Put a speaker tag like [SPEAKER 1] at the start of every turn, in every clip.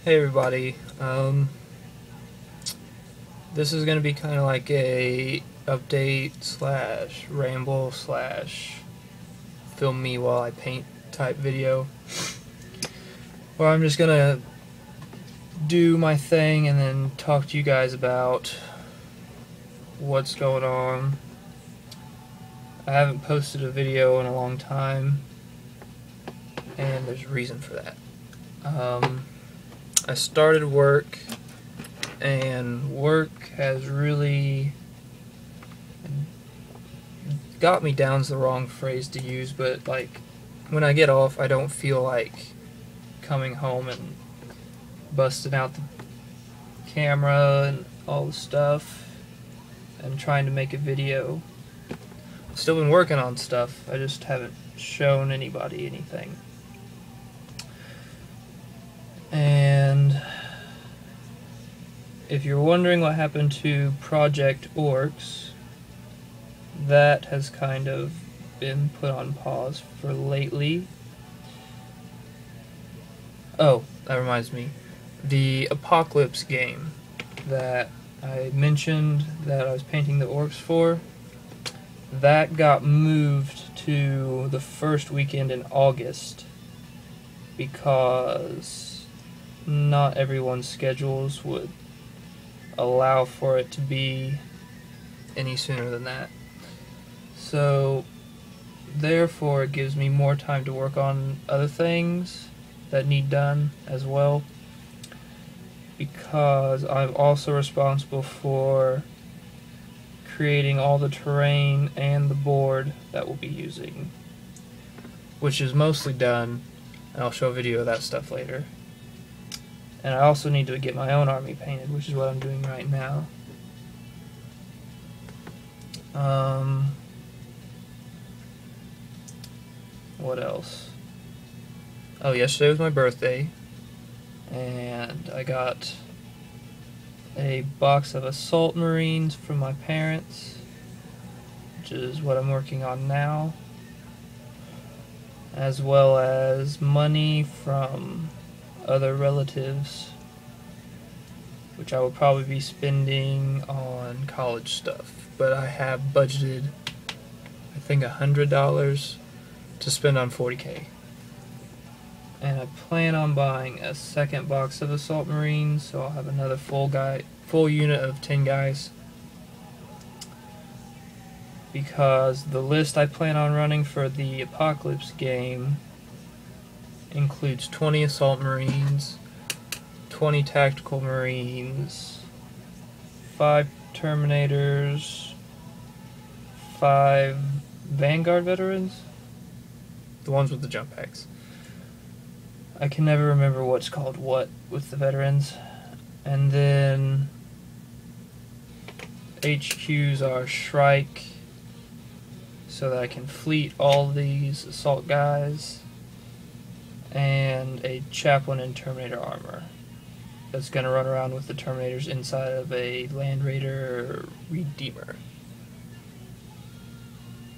[SPEAKER 1] Hey everybody, this is going to be kind of like a update slash ramble slash film me while I paint type video, where I'm just going to do my thing and then talk to you guys about what's going on. I haven't posted a video in a long time, and there's a reason for that. I started work, and work has really got me down's the wrong phrase to use, but like when I get off, I don't feel like coming home and busting out the camera and all the stuff and trying to make a video. I've still been working on stuff, I just haven't shown anybody anything. And if you're wondering what happened to Project Orcs, that has kind of been put on pause for lately. Oh, that reminds me. The Apocalypse game that I mentioned that I was painting the orcs for, that got moved to the first weekend in August because not everyone's schedules would allow for it to be any sooner than that. So therefore it gives me more time to work on other things that need done as well, because I'm also responsible for creating all the terrain and the board that we'll be using, which is mostly done, and I'll show a video of that stuff later. And I also need to get my own army painted, which is what I'm doing right now. What else? Oh, yesterday was my birthday, and I got a box of Assault Marines from my parents, which is what I'm working on now, as well as money from other relatives, which I will probably be spending on college stuff. But I have budgeted, I think, $100 to spend on 40K. And I plan on buying a second box of Assault Marines, so I'll have another full unit of 10 guys. Because the list I plan on running for the Apocalypse game includes 20 Assault Marines, 20 Tactical Marines, 5 Terminators, 5 Vanguard Veterans, the ones with the jump packs. I can never remember what's called what with the veterans. And then HQs are Shrike, so that I can fleet all these assault guys, and a Chaplain and Terminator armor that's going to run around with the Terminators inside of a Land Raider Redeemer.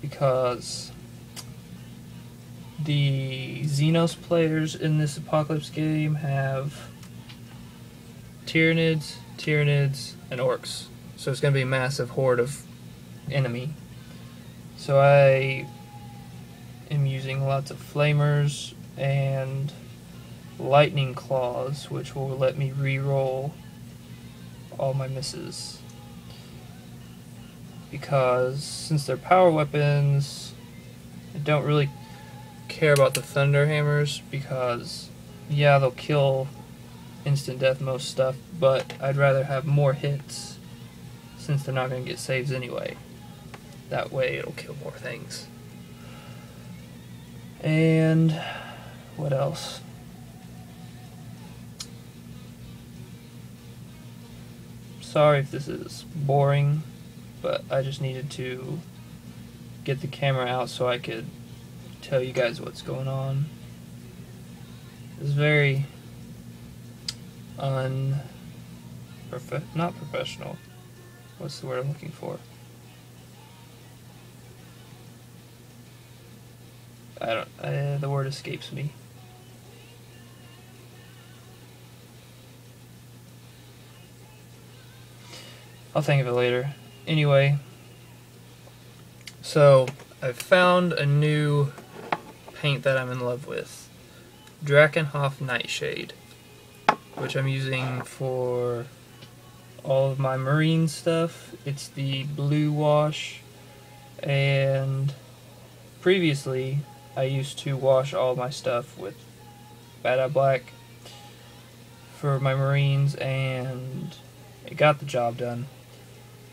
[SPEAKER 1] Because the Xenos players in this Apocalypse game have Tyranids, and Orcs. So it's going to be a massive horde of enemy. So I am using lots of Flamers and Lightning Claws, which will let me re-roll all my misses. Because since they're power weapons, I don't really care about the Thunder Hammers, because yeah, they'll kill instant death most stuff, but I'd rather have more hits since they're not going to get saves anyway. That way it'll kill more things. And what else? Sorry if this is boring, but I just needed to get the camera out so I could tell you guys what's going on. It's very not professional. What's the word I'm looking for? The word escapes me. I'll think of it later. Anyway, so I've found a new paint that I'm in love with. Drakenhof Nightshade, which I'm using for all of my marine stuff. It's the blue wash, and previously I used to wash all my stuff with Bad Eye Black for my marines, and it got the job done.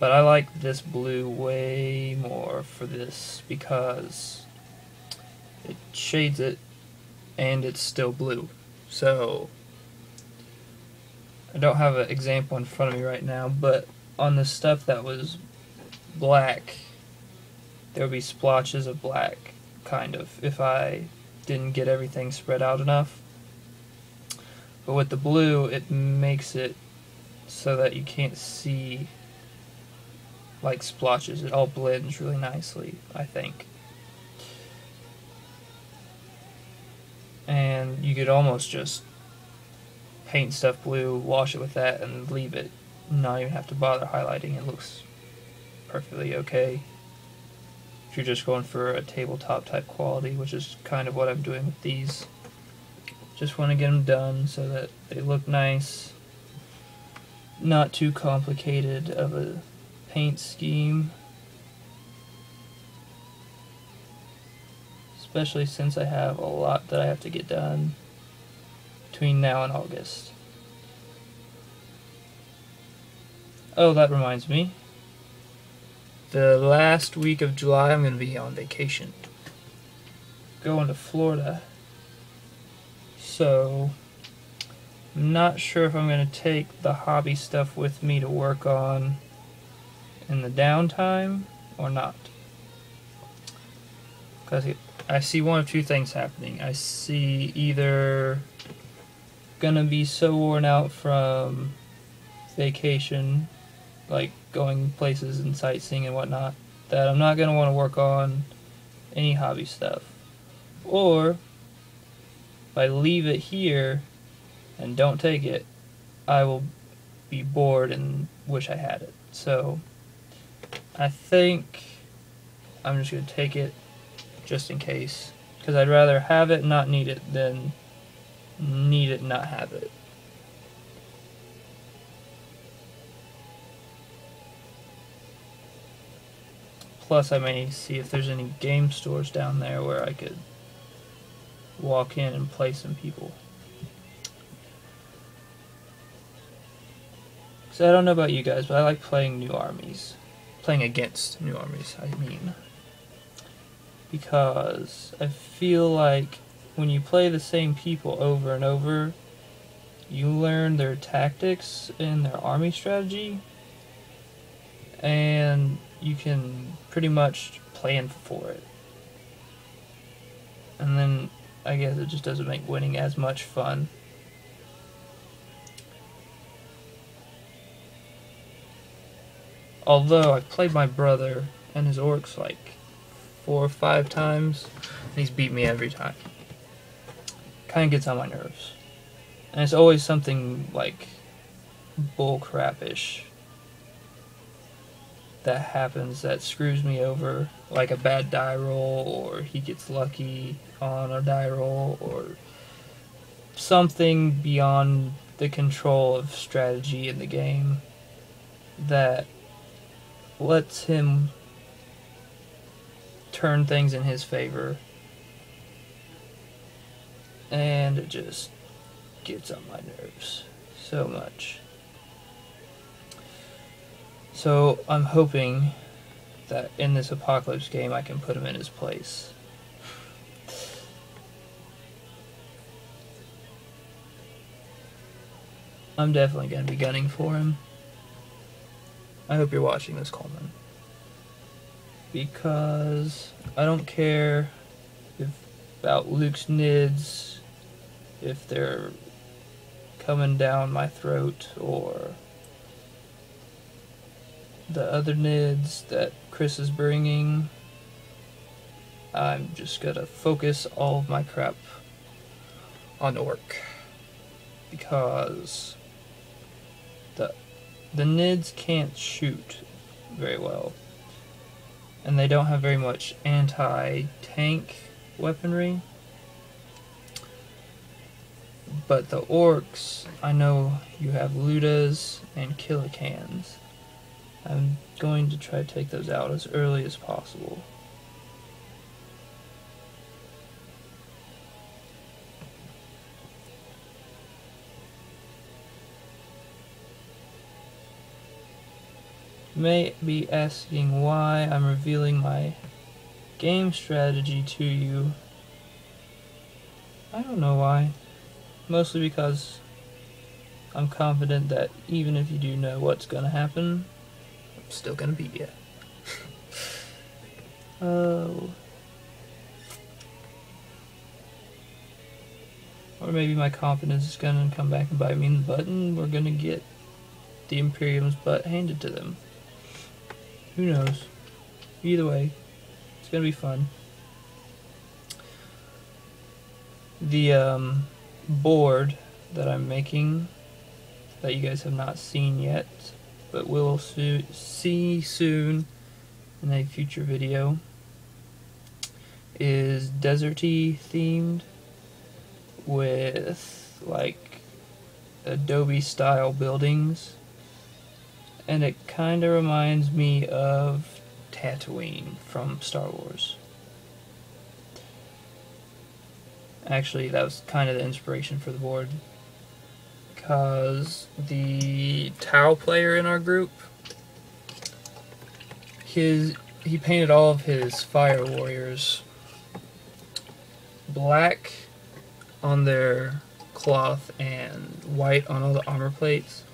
[SPEAKER 1] But I like this blue way more for this because it shades it and it's still blue. So I don't have an example in front of me right now, but on the stuff that was black, there would be splotches of black, kind of, if I didn't get everything spread out enough. But with the blue, it makes it so that you can't see like splotches. It all blends really nicely, I think. And you could almost just paint stuff blue, wash it with that, and leave it. Not even have to bother highlighting. It looks perfectly okay if you're just going for a tabletop type quality, which is kind of what I'm doing with these. Just want to get them done so that they look nice. Not too complicated of a paint scheme, especially since I have a lot that I have to get done between now and August. Oh, that reminds me. The last week of July I'm going to be on vacation. Going to Florida. So I'm not sure if I'm going to take the hobby stuff with me to work on in the downtime or not. Because I see one of two things happening. I see either gonna be so worn out from vacation, like going places and sightseeing and whatnot, that I'm not gonna want to work on any hobby stuff. Or if I leave it here and don't take it, I will be bored and wish I had it. So I think I'm just going to take it just in case, because I'd rather have it and not need it than need it and not have it. Plus I may see if there's any game stores down there where I could walk in and play some people. So I don't know about you guys, but I like playing new armies. Playing against new armies, I mean. Because I feel like when you play the same people over and over, you learn their tactics and their army strategy, and you can pretty much plan for it. And then I guess it just doesn't make winning as much fun. Although I've played my brother and his orcs like 4 or 5 times, and he's beat me every time. Kind of gets on my nerves. And it's always something like bullcrapish that happens that screws me over, like a bad die roll, or he gets lucky on a die roll, or something beyond the control of strategy in the game that lets him turn things in his favor, and it just gets on my nerves so much. So I'm hoping that in this Apocalypse game I can put him in his place. I'm definitely going to be gunning for him. I hope you're watching this, Coleman. Because I don't care about Luke's nids, if they're coming down my throat, or the other nids that Chris is bringing. I'm just gonna focus all of my crap on Orc, because the the NIDs can't shoot very well, and they don't have very much anti-tank weaponry. But the orcs, I know you have ludas and killicans. I'm going to try to take those out as early as possible. You may be asking why I'm revealing my game strategy to you. I don't know why. Mostly because I'm confident that even if you do know what's going to happen, I'm still going to beat you. Oh. Or maybe my confidence is going to come back and bite me in the butt, and we're going to get the Imperium's butt handed to them. Who knows? Either way, it's going to be fun. The board that I'm making, that you guys have not seen yet, but will see soon in a future video, is deserty themed with like Adobe style buildings, and it kind of reminds me of Tatooine from Star Wars. Actually, that was kind of the inspiration for the board, because the Tau player in our group, he painted all of his fire warriors black on their cloth and white on all the armor plates,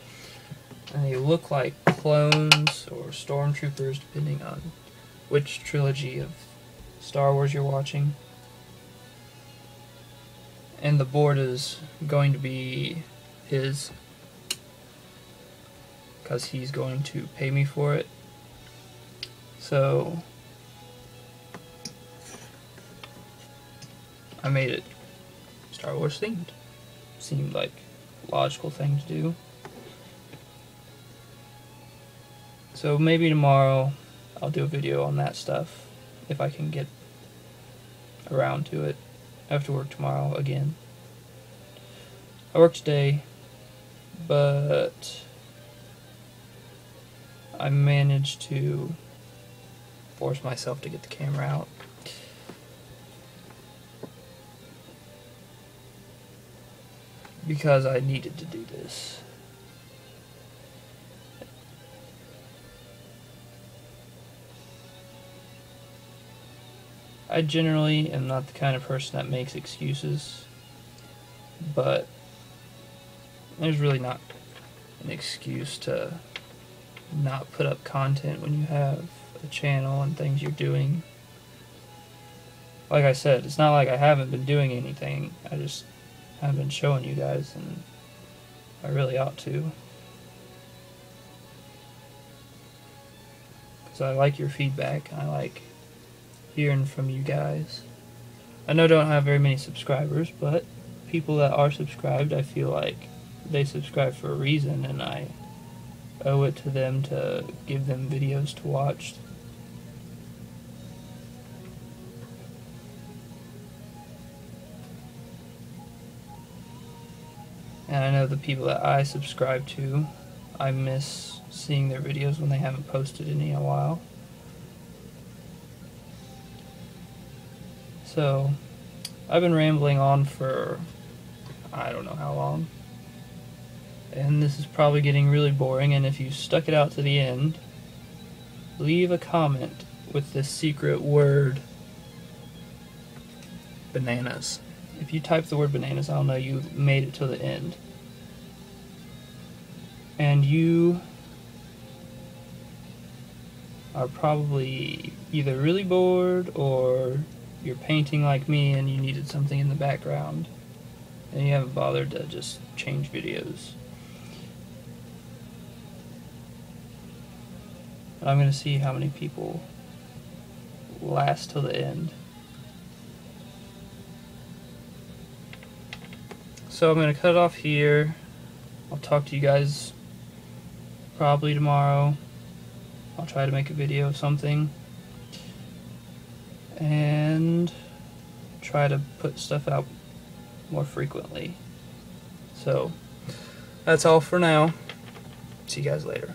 [SPEAKER 1] and they look like clones or stormtroopers depending on which trilogy of Star Wars you're watching. And the board is going to be his, because he's going to pay me for it. So I made it Star Wars themed. Seemed like a logical thing to do. So maybe tomorrow I'll do a video on that stuff, if I can get around to it. I have to work tomorrow again. I work today, but I managed to force myself to get the camera out. Because I needed to do this. I generally am not the kind of person that makes excuses, but there's really not an excuse to not put up content when you have a channel and things you're doing. Like I said, it's not like I haven't been doing anything, I just haven't been showing you guys, and I really ought to. Because I like your feedback, and I like hearing from you guys. I know I don't have very many subscribers, but people that are subscribed, I feel like they subscribe for a reason, and I owe it to them to give them videos to watch. And I know the people that I subscribe to, I miss seeing their videos when they haven't posted any in a while. So, I've been rambling on for I don't know how long. And this is probably getting really boring, and if you stuck it out to the end, leave a comment with the secret word bananas. If you type the word bananas, I'll know you made it to the end. And you are probably either really bored, or you're painting like me and you needed something in the background, and you haven't bothered to just change videos. I'm going to see how many people last till the end. So I'm going to cut it off here. I'll talk to you guys probably tomorrow I'll try to make a video of something and try to put stuff out more frequently. So that's all for now. See you guys later.